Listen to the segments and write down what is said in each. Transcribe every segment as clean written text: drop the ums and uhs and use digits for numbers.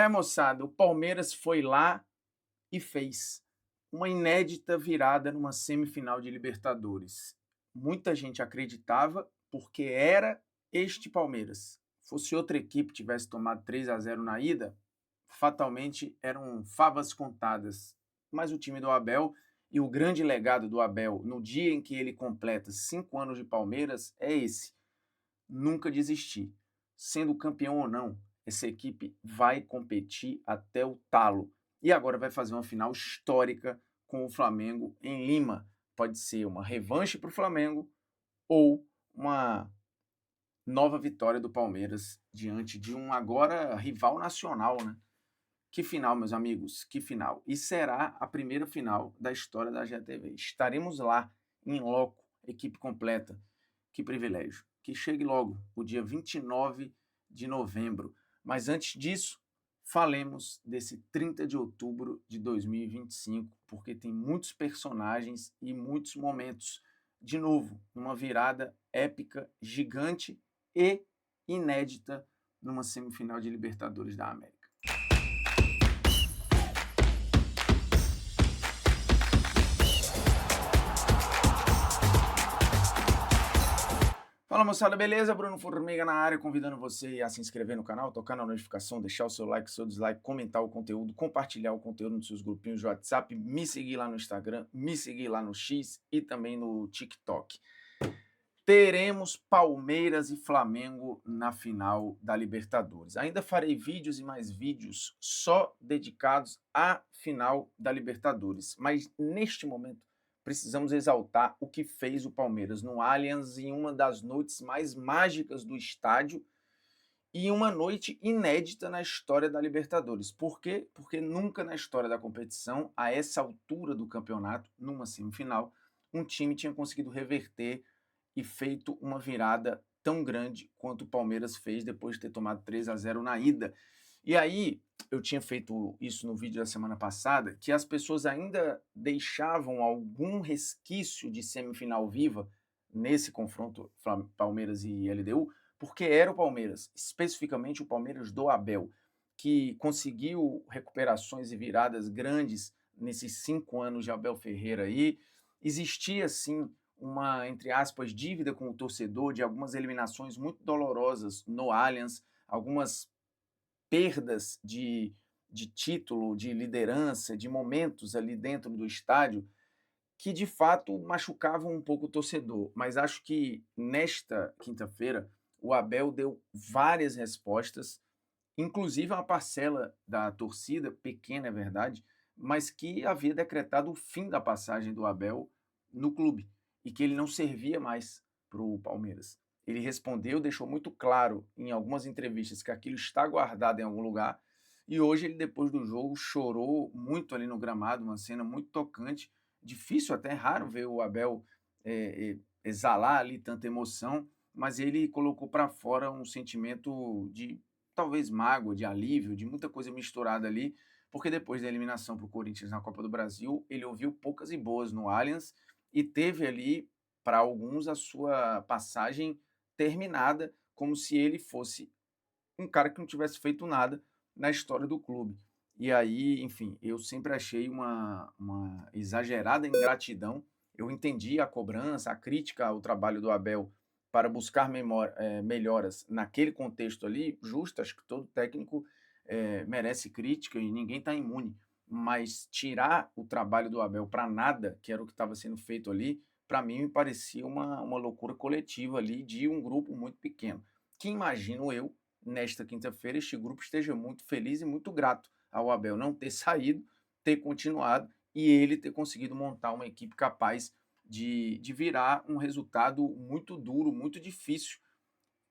Moçada, o Palmeiras foi lá e fez uma inédita virada numa semifinal de Libertadores. Muita gente acreditava porque era este Palmeiras. Fosse outra equipe tivesse tomado 3-0 na ida, fatalmente eram favas contadas. Mas o time do Abel e o grande legado do Abel no dia em que ele completa 5 anos de Palmeiras é esse: nunca desistir. Sendo campeão ou não, essa equipe vai competir até o talo. E agora vai fazer uma final histórica com o Flamengo em Lima. Pode ser uma revanche para o Flamengo ou uma nova vitória do Palmeiras diante de um agora rival nacional, né? Que final, meus amigos, que final. E será a primeira final da história da GTV. Estaremos lá, em loco, equipe completa. Que privilégio. Que chegue logo, o dia 29 de novembro. Mas antes disso, falemos desse 30 de outubro de 2025, porque tem muitos personagens e muitos momentos. De novo, uma virada épica, gigante e inédita numa semifinal de Libertadores da América. Fala moçada, beleza? Bruno Formiga na área, convidando você a se inscrever no canal, tocar na notificação, deixar o seu like, seu dislike, comentar o conteúdo, compartilhar o conteúdo nos seus grupinhos de WhatsApp, me seguir lá no Instagram, me seguir lá no X e também no TikTok. Teremos Palmeiras e Flamengo na final da Libertadores. Ainda farei vídeos e mais vídeos só dedicados à final da Libertadores, mas neste momento precisamos exaltar o que fez o Palmeiras no Allianz em uma das noites mais mágicas do estádio e uma noite inédita na história da Libertadores. Por quê? Porque nunca na história da competição, a essa altura do campeonato, numa semifinal, um time tinha conseguido reverter e feito uma virada tão grande quanto o Palmeiras fez depois de ter tomado 3-0 na ida. E aí, eu tinha feito isso no vídeo da semana passada, que as pessoas ainda deixavam algum resquício de semifinal viva nesse confronto Palmeiras e LDU, porque era o Palmeiras, especificamente o Palmeiras do Abel, que conseguiu recuperações e viradas grandes nesses 5 anos de Abel Ferreira aí. Existia, sim, uma, entre aspas, dívida com o torcedor de algumas eliminações muito dolorosas no Allianz, algumas perdas de título, de liderança, de momentos ali dentro do estádio que de fato machucavam um pouco o torcedor. Mas acho que nesta quinta-feira o Abel deu várias respostas, inclusive a uma parcela da torcida, pequena é verdade, mas que havia decretado o fim da passagem do Abel no clube e que ele não servia mais para o Palmeiras. Ele respondeu, deixou muito claro em algumas entrevistas que aquilo está guardado em algum lugar, e hoje ele, depois do jogo, chorou muito ali no gramado, uma cena muito tocante. Difícil, até raro ver o Abel exalar ali tanta emoção, mas ele colocou para fora um sentimento de talvez mágoa, de alívio, de muita coisa misturada ali, porque depois da eliminação para o Corinthians na Copa do Brasil, ele ouviu poucas e boas no Allianz e teve ali, para alguns, a sua passagem terminada, como se ele fosse um cara que não tivesse feito nada na história do clube. E aí, enfim, eu sempre achei uma exagerada ingratidão. Eu entendi a cobrança, a crítica ao trabalho do Abel para buscar melhoras naquele contexto ali, justo, acho que todo técnico merece crítica e ninguém está imune. Mas tirar o trabalho do Abel para nada, que era o que estava sendo feito ali, para mim me parecia uma loucura coletiva ali de um grupo muito pequeno. Que imagino eu, nesta quinta-feira, este grupo esteja muito feliz e muito grato ao Abel não ter saído, ter continuado e ele ter conseguido montar uma equipe capaz de virar um resultado muito duro, muito difícil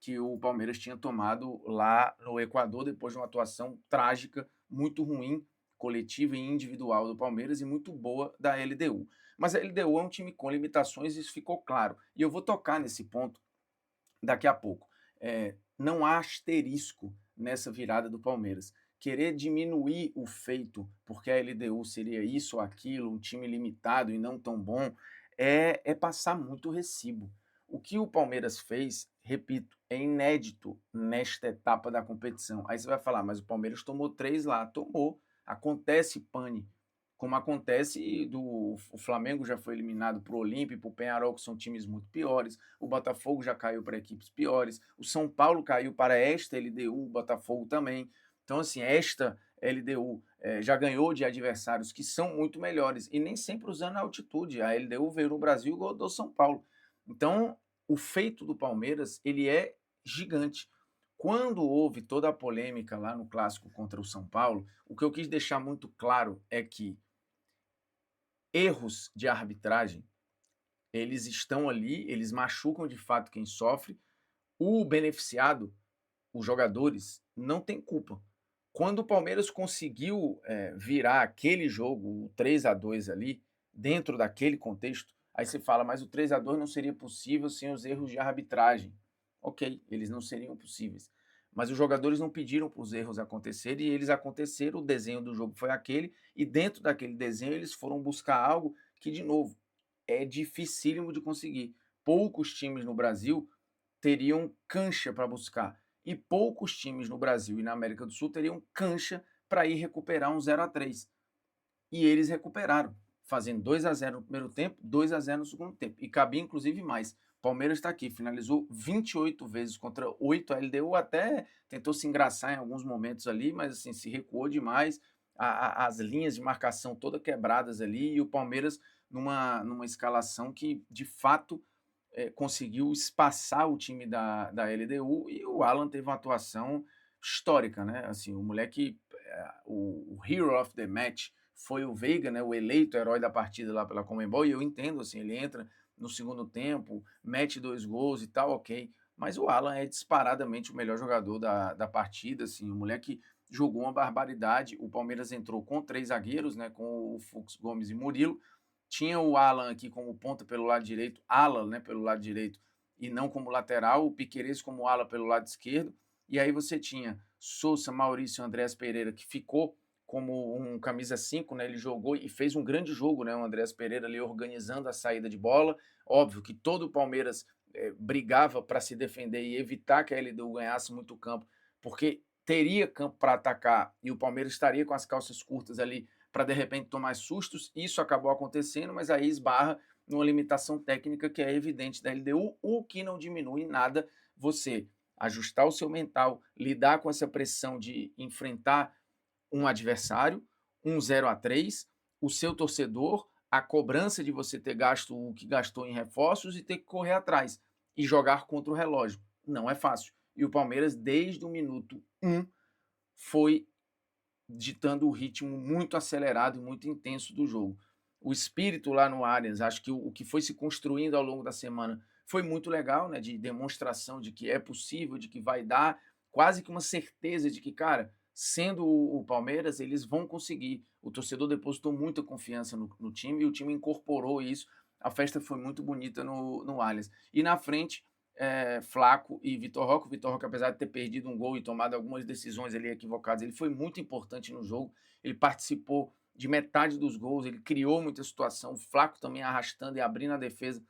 que o Palmeiras tinha tomado lá no Equador depois de uma atuação trágica, muito ruim, coletiva e individual do Palmeiras e muito boa da LDU. Mas a LDU é um time com limitações, isso ficou claro. E eu vou tocar nesse ponto daqui a pouco. Não há asterisco nessa virada do Palmeiras. Querer diminuir o feito porque a LDU seria isso ou aquilo, um time limitado e não tão bom, é passar muito recibo. O que o Palmeiras fez repito, é inédito nesta etapa da competição. Aí você vai falar, mas o Palmeiras tomou 3 lá. Tomou. Acontece pane, como acontece o Flamengo já foi eliminado para o Olímpia e para o Peñarol, que são times muito piores. O Botafogo já caiu para equipes piores. O São Paulo caiu para esta LDU, o Botafogo também. Então, assim, esta LDU já ganhou de adversários que são muito melhores e nem sempre usando a altitude. A LDU veio no Brasil e ganhou do São Paulo. Então, o feito do Palmeiras, ele é gigante. Quando houve toda a polêmica lá no clássico contra o São Paulo, o que eu quis deixar muito claro é que erros de arbitragem, eles estão ali, eles machucam de fato quem sofre. O beneficiado, os jogadores, não tem culpa. Quando o Palmeiras conseguiu virar aquele jogo, o 3-2 ali, dentro daquele contexto, aí você fala, mas o 3-2 não seria possível sem os erros de arbitragem. Ok, eles não seriam possíveis. Mas os jogadores não pediram para os erros acontecerem e eles aconteceram, o desenho do jogo foi aquele, e dentro daquele desenho eles foram buscar algo que, de novo, é dificílimo de conseguir. Poucos times no Brasil teriam cancha para buscar. E poucos times no Brasil e na América do Sul teriam cancha para ir recuperar um 0-3. E eles recuperaram, fazendo 2-0 no primeiro tempo, 2-0 no segundo tempo. E cabia inclusive mais. Palmeiras está aqui, finalizou 28 vezes contra 8. A LDU até tentou se engraçar em alguns momentos ali, mas assim, se recuou demais. As linhas de marcação todas quebradas ali e o Palmeiras numa escalação que de fato conseguiu espaçar o time da LDU e o Alan teve uma atuação histórica, né? Assim, o moleque, o hero of the match foi o Veiga, né? O eleito herói da partida lá pela Conmebol, e eu entendo, assim, ele entra no segundo tempo, mete 2 gols e tal, ok. Mas o Alan é disparadamente o melhor jogador da partida, assim, o moleque jogou uma barbaridade. O Palmeiras entrou com 3 zagueiros, né? Com o Fux, Gomes e Murilo. Tinha o Alan aqui como ponta pelo lado direito, Alan, né, pelo lado direito, e não como lateral, o Piquerez como ala pelo lado esquerdo, e aí você tinha Sousa, Maurício e Andrés Pereira, que ficou como um camisa 5, né, ele jogou e fez um grande jogo, né, o Andrés Pereira ali organizando a saída de bola. Óbvio que todo o Palmeiras brigava para se defender e evitar que a LDU ganhasse muito campo, porque teria campo para atacar e o Palmeiras estaria com as calças curtas ali para de repente tomar sustos. Isso acabou acontecendo, mas aí esbarra numa limitação técnica que é evidente da LDU, o que não diminui em nada você ajustar o seu mental, lidar com essa pressão de enfrentar um adversário, um 0-3, o seu torcedor, a cobrança de você ter gasto o que gastou em reforços e ter que correr atrás e jogar contra o relógio. Não é fácil. E o Palmeiras, desde o minuto 1, foi ditando o ritmo muito acelerado e muito intenso do jogo. O espírito lá no Allianz, acho que o que foi se construindo ao longo da semana foi muito legal, né, de demonstração de que é possível, de que vai dar, quase que uma certeza de que, cara, sendo o Palmeiras, eles vão conseguir. O torcedor depositou muita confiança no time e o time incorporou isso. A festa foi muito bonita no Allianz. E na frente, Flaco e Vitor Roque. O Vitor Roque, apesar de ter perdido um gol e tomado algumas decisões ali equivocadas, ele foi muito importante no jogo. Ele participou de metade dos gols, ele criou muita situação. O Flaco também arrastando e abrindo a defesa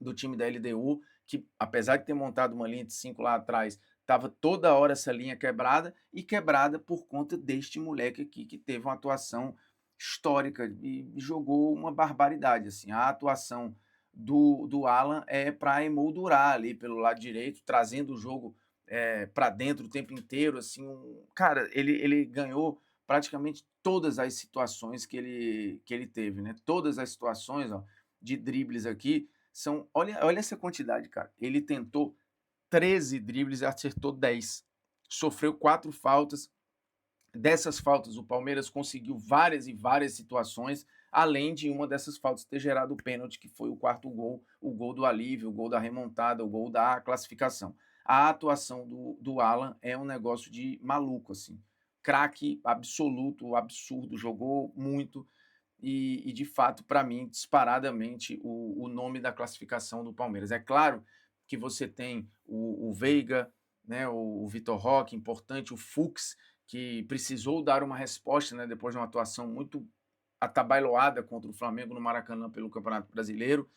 do time da LDU, que apesar de ter montado uma linha de 5 lá atrás, estava toda hora essa linha quebrada, e quebrada por conta deste moleque aqui que teve uma atuação histórica e jogou uma barbaridade. Assim, a atuação do Alan é para emoldurar ali pelo lado direito, trazendo o jogo para dentro o tempo inteiro. Assim, cara, ele ganhou praticamente todas as situações que ele teve, né? Todas as situações, ó, de dribles aqui são. Olha essa quantidade, cara. Ele tentou 13 dribles e acertou 10. Sofreu 4 faltas. Dessas faltas, o Palmeiras conseguiu várias e várias situações, além de uma dessas faltas ter gerado o pênalti, que foi o quarto gol, o gol do alívio, o gol da remontada, o gol da classificação. A atuação do Alan é um negócio de maluco, assim. Craque absoluto, absurdo, jogou muito e de fato, para mim, disparadamente, o nome da classificação do Palmeiras. É claro que você tem o Veiga, né, o Vitor Roque, importante, o Fux, que precisou dar uma resposta, né, depois de uma atuação muito atabalhoada contra o Flamengo no Maracanã pelo Campeonato Brasileiro.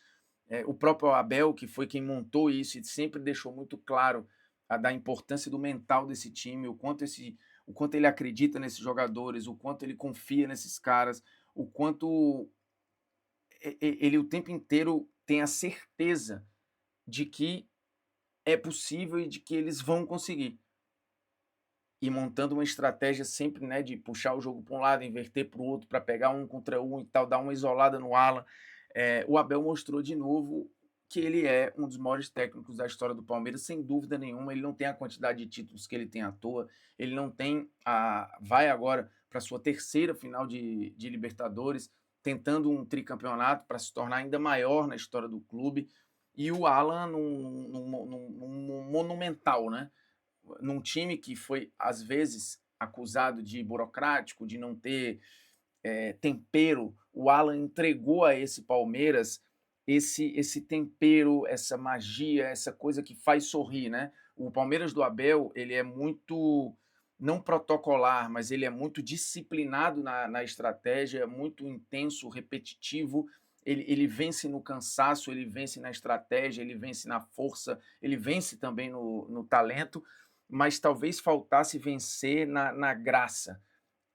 o próprio Abel, que foi quem montou isso e sempre deixou muito claro da importância do mental desse time, o quanto ele acredita nesses jogadores, o quanto ele confia nesses caras, o quanto ele o tempo inteiro tem a certeza de que é possível e de que eles vão conseguir. E montando uma estratégia sempre, né, de puxar o jogo para um lado, inverter para o outro, para pegar um contra um e tal, dar uma isolada no Alan. O Abel mostrou de novo que ele é um dos maiores técnicos da história do Palmeiras, sem dúvida nenhuma. Ele não tem a quantidade de títulos que ele tem à toa, ele não tem vai agora para sua terceira final de Libertadores, tentando um tricampeonato para se tornar ainda maior na história do clube. E o Alan num monumental, né? Num time que foi, às vezes, acusado de burocrático, de não ter tempero, o Alan entregou a esse Palmeiras esse tempero, essa magia, essa coisa que faz sorrir, né? O Palmeiras do Abel, ele é muito, não protocolar, mas ele é muito disciplinado na estratégia, muito intenso, repetitivo. Ele vence no cansaço, ele vence na estratégia, ele vence na força, ele vence também no talento, mas talvez faltasse vencer na graça.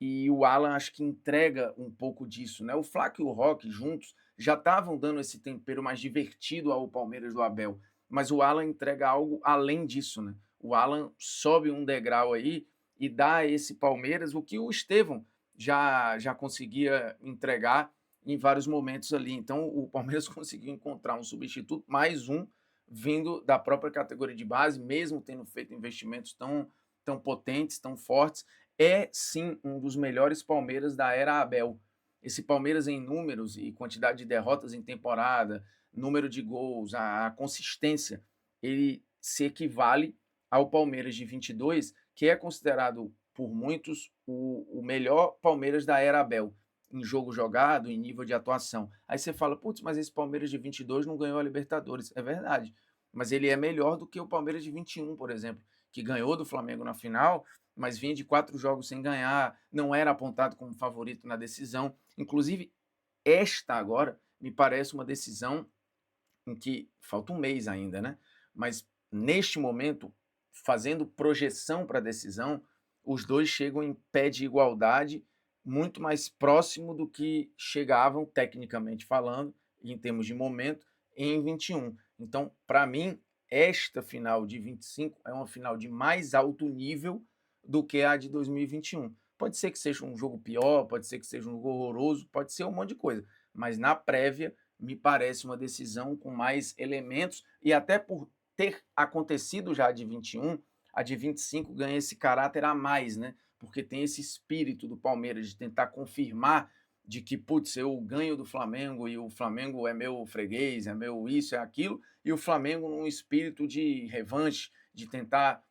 E o Alan acho que entrega um pouco disso, né? O Flaco e o Roque juntos já estavam dando esse tempero mais divertido ao Palmeiras do Abel, mas o Alan entrega algo além disso, né? O Alan sobe um degrau aí e dá a esse Palmeiras o que o Estevão já conseguia entregar em vários momentos ali. Então o Palmeiras conseguiu encontrar um substituto, mais um, vindo da própria categoria de base, mesmo tendo feito investimentos tão potentes, tão fortes. É sim um dos melhores Palmeiras da era Abel. Esse Palmeiras em números e quantidade de derrotas em temporada, número de gols, a consistência, ele se equivale ao Palmeiras de 22, que é considerado por muitos o melhor Palmeiras da era Abel, em jogo jogado, em nível de atuação. Aí você fala, putz, mas esse Palmeiras de 22 não ganhou a Libertadores. É verdade, mas ele é melhor do que o Palmeiras de 21, por exemplo, que ganhou do Flamengo na final, mas vinha de 4 jogos sem ganhar, não era apontado como favorito na decisão. Inclusive, esta agora me parece uma decisão em que falta um mês ainda, né? Mas neste momento, fazendo projeção para a decisão, os dois chegam em pé de igualdade, muito mais próximo do que chegavam, tecnicamente falando, em termos de momento, em 21. Então, para mim, esta final de 25 é uma final de mais alto nível do que a de 2021. Pode ser que seja um jogo pior, pode ser que seja um jogo horroroso, pode ser um monte de coisa, mas na prévia me parece uma decisão com mais elementos e até por ter acontecido já a de 21, a de 25 ganha esse caráter a mais, né? Porque tem esse espírito do Palmeiras de tentar confirmar de que, putz, eu ganho do Flamengo e o Flamengo é meu freguês, é meu isso, é aquilo, e o Flamengo num espírito de revanche, de tentar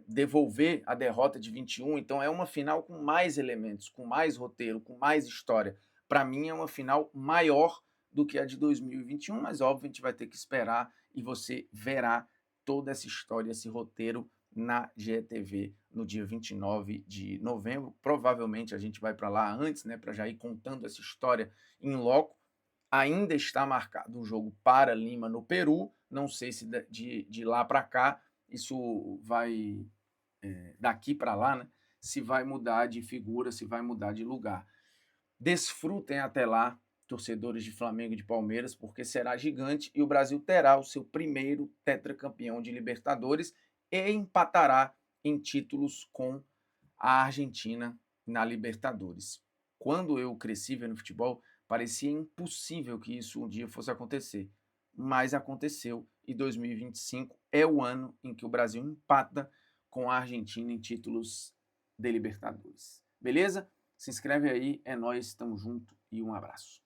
devolver a derrota de 21. Então é uma final com mais elementos, com mais roteiro, com mais história. Para mim é uma final maior do que a de 2021, mas óbvio, a gente vai ter que esperar e você verá toda essa história, esse roteiro na GETV no dia 29 de novembro. Provavelmente a gente vai para lá antes, né, para já ir contando essa história em loco. Ainda está marcado um jogo para Lima no Peru, não sei se de lá para cá isso vai, daqui para lá, né, se vai mudar de figura, se vai mudar de lugar. Desfrutem até lá, torcedores de Flamengo e de Palmeiras, porque será gigante e o Brasil terá o seu primeiro tetracampeão de Libertadores e empatará em títulos com a Argentina na Libertadores. Quando eu cresci vendo futebol, parecia impossível que isso um dia fosse acontecer, mas aconteceu e 2025 é o ano em que o Brasil empata com a Argentina em títulos de Libertadores. Beleza? Se inscreve aí, é nóis, tamo junto e um abraço.